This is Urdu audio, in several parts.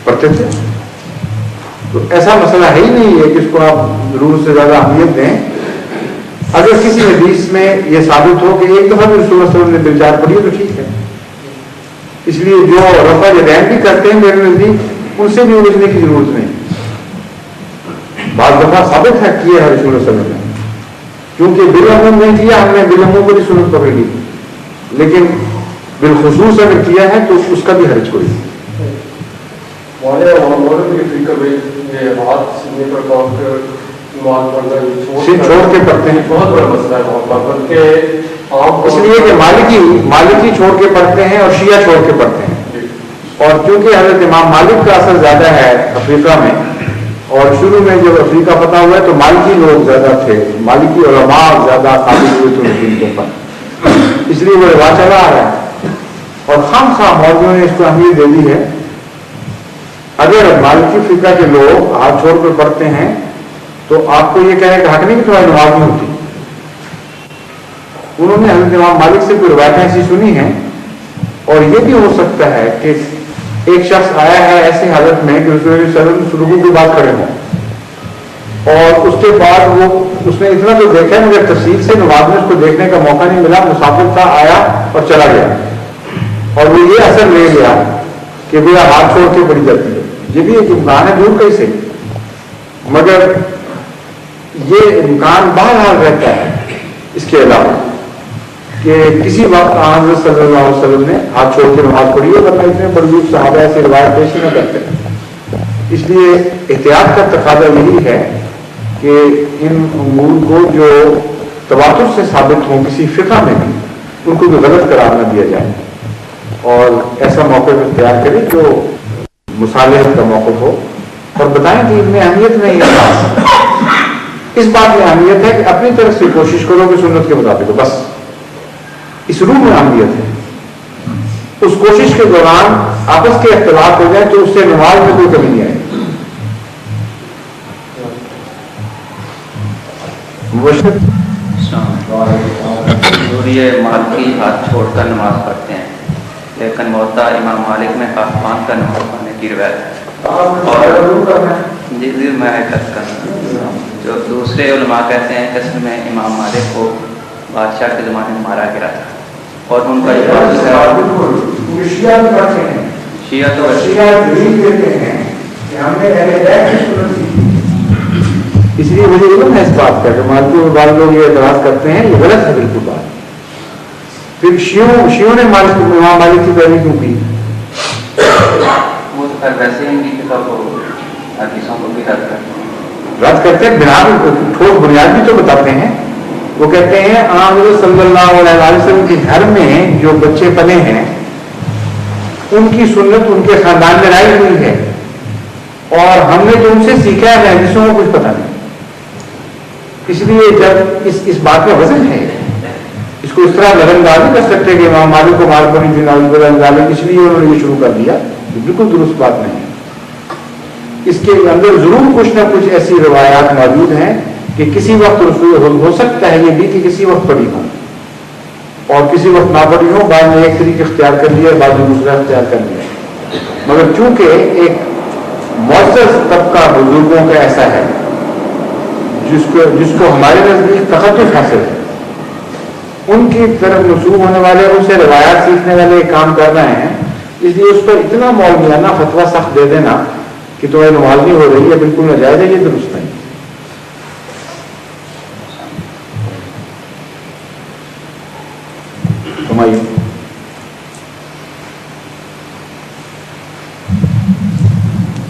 پڑھتے تھے. تو ایسا مسئلہ ہے ہی نہیں ہے کہ اس کو آپ ضرورت سے زیادہ اہمیت دیں. اگر کسی حدیث میں یہ ثابت ہو کہ ایک دفعہ بھی رسول اللہ صلی اللہ علیہ وسلم نے دل چار پڑھی ہے تو ٹھیک ہے. اس لیے جو رفع یدین بھی کرتے ہیں میرے نزدیک ان سے بھی اٹھنے کی ضرورت نہیں. بعض دفعہ ثابت ہے کیا ہے رسول اللہ صلی اللہ علیہ وسلم نے, کیونکہ بالعموم نہیں کیا, ہم نے بالعموم کو بھی سنت پکڑ لی, لیکن بالخصوص اگر کیا ہے تو اس کا بھی حرج کوئی نہیں. چھوڑ کے پڑھتے ہیں, بہت بڑا مسئلہ ہے, اس لیے کہ مالکی چھوڑ کے پڑھتے ہیں اور شیعہ چھوڑ کے پڑھتے ہیں. اور چونکہ حضرت امام مالک کا اثر زیادہ ہے افریقہ میں, اور شروع میں جب افریقہ فتح ہوا ہے تو مالکی لوگ زیادہ تھے, مالکی علماء زیادہ قابل ہوئے تھے ان کے پر, اس لیے وہ رواج چلا آ رہا ہے. اور خام خواہ مولویوں نے اس کو اہمیت دے دی ہے. اگر مالکی فقہ کے لوگ ہاتھ چھوڑ کر پڑھتے ہیں تو آپ کو یہ کہنے کا حق نہیں کہ تمہاری نماز نہیں ہوتی. انہوں نے حضرت امام مالک سے کوئی روایتیں ایسی سنی ہیں, اور یہ بھی ہو سکتا ہے کہ ایک شخص آیا ہے ایسی حالت میں کہ رسول اللہ صلی اللہ علیہ وسلم رکوع کے بعد کھڑے ہوں, اور اس کے بعد اس نے اتنا تو دیکھا مگر تفصیل سے نماز میں اس کو دیکھنے کا موقع نہیں ملا, مسافر تھا, آیا اور چلا گیا, اور وہ یہ اثر لے گیا کہ وہ ہاتھ چھوڑ کے پڑی جاتی ہے. یہ بھی ایک امکان ہے, دور کیسے, مگر یہ امکان بہرحال رہتا ہے. اس کے علاوہ کہ کسی وقت حضرت صلی اللہ علیہ وسلم نے ہاتھ چھوڑ کے نماز پڑھی ہے, ورنہ اتنے بڑے صحابہ ایسے روایت پیش نہ کرتے ہیں. اس لیے احتیاط کا تقاضا یہی ہے کہ ان امور کو جو تواتر سے ثابت ہوں کسی فقہ میں بھی, ان کو بھی غلط قرار نہ دیا جائے, اور ایسا موقف اختیار کرے جو مصالحت کا موقف ہو, اور بتائیں کہ ان میں اہمیت نہیں ہے. اس بات میں اہمیت ہے کہ اپنی طرف سے کوشش کرو کہ سنت کے مطابق, بس اس روح میں اہمیت ہے. اس کوشش کے دوران آپس کے اختلاف ہو جائے تو اس سے نماز میں کوئی کمی نہیں آئے. مالکی ہاتھ چھوڑ کر نماز پڑھتے ہیں, لیکن موطا امام مالک میں ہاتھ باندھ کر نماز پڑھنے کی روایت ہے. جی میں عرض کرنا, جو دوسرے علماء کہتے ہیں کہ اصل میں امام مالک کو بادشاہ کے زمانے میں مارا گیا تھا, اور ان کا اس لیے مجھے علم ہے اس بات کا کہ مالکی میں بعض لوگ یہ اعتراض کرتے ہیں, یہ غلط ہے بالکل بات. پھر شیعوں نے امام مالک کی پیروی کیوں کی؟ وہ تو ویسے ان کی کتاب کو حدیثوں کو بھی رد کرتے ہیں, بنا ٹھوس بنیاد بھی تو بتاتے ہیں. وہ کہتے ہیں حضرت صلی اللہ علیہ وسلم کے گھر میں جو بچے پلے ہیں ان کی سنت ان کے خاندان میں لائی ہوئی ہے, اور ہم نے جو ان سے سیکھا ہے حدیثوں کو کچھ پتہ نہیں. اس لیے جب اس بات میں وزن ہے, اس کو اس طرح نظر انداز نہیں کر سکتے کہ امام مالک کو مار پڑی تھی اس لیے انہوں نے یہ شروع کر دیا. بالکل درست بات نہیں ہے. اس کے اندر ضرور کچھ نہ کچھ ایسی روایات موجود ہیں کہ کسی وقت رسول ہو سکتا ہے یہ بھی کہ کسی وقت پڑھی ہوں اور کسی وقت نہ پڑھی ہوں, بعد میں ایک طریقہ اختیار کر لیا, بعد میں دوسرا اختیار کر لیا. مگر چونکہ ایک معزز طبقہ بزرگوں کا ایسا ہے جس کو ہمارے نزدیک تخصص حاصل ہے, ان کی طرف منسوب ہونے والے, ان سے روایات سیکھنے والے کام کر رہے ہیں, اس لیے اس پر اتنا مولویانہ فتویٰ سخت دے دینا کہ تمہیں نماز نہیں ہو رہی ہے بالکل ناجائز ہے, یہ درست نہیں.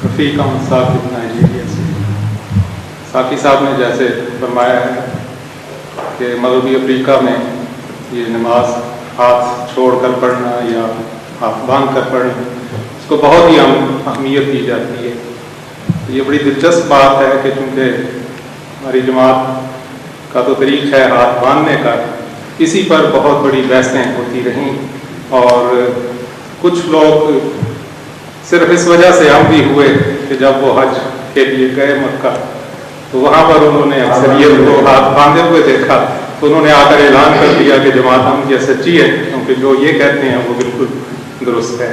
رفیق احمد صاحب نائجیریا سے. صافی صاحب نے جیسے فرمایا ہے کہ مغربی افریقہ میں یہ نماز ہاتھ چھوڑ کر پڑھنا یا ہاتھ باندھ کر پڑھنا اس کو بہت ہی اہمیت دی جاتی ہے. یہ بڑی دلچسپ بات ہے کہ چونکہ ہماری جماعت کا تو طریق ہے ہاتھ باندھنے کا, اسی پر بہت بڑی بحثیں ہوتی رہیں, اور کچھ لوگ صرف اس وجہ سے ہم بھی ہوئے کہ جب وہ حج کے لیے گئے مکہ تو وہاں پر انہوں نے اکثریت کو ہاتھ باندھے ہوئے دیکھا, تو انہوں نے آ کر اعلان کر دیا کہ جماعت احمدیہ سچی ہے, کیونکہ جو یہ کہتے ہیں وہ بالکل درست ہے.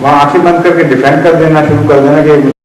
وہاں آنکھیں بند کر کے ڈیفینڈ کر دینا شروع کر دینا کہ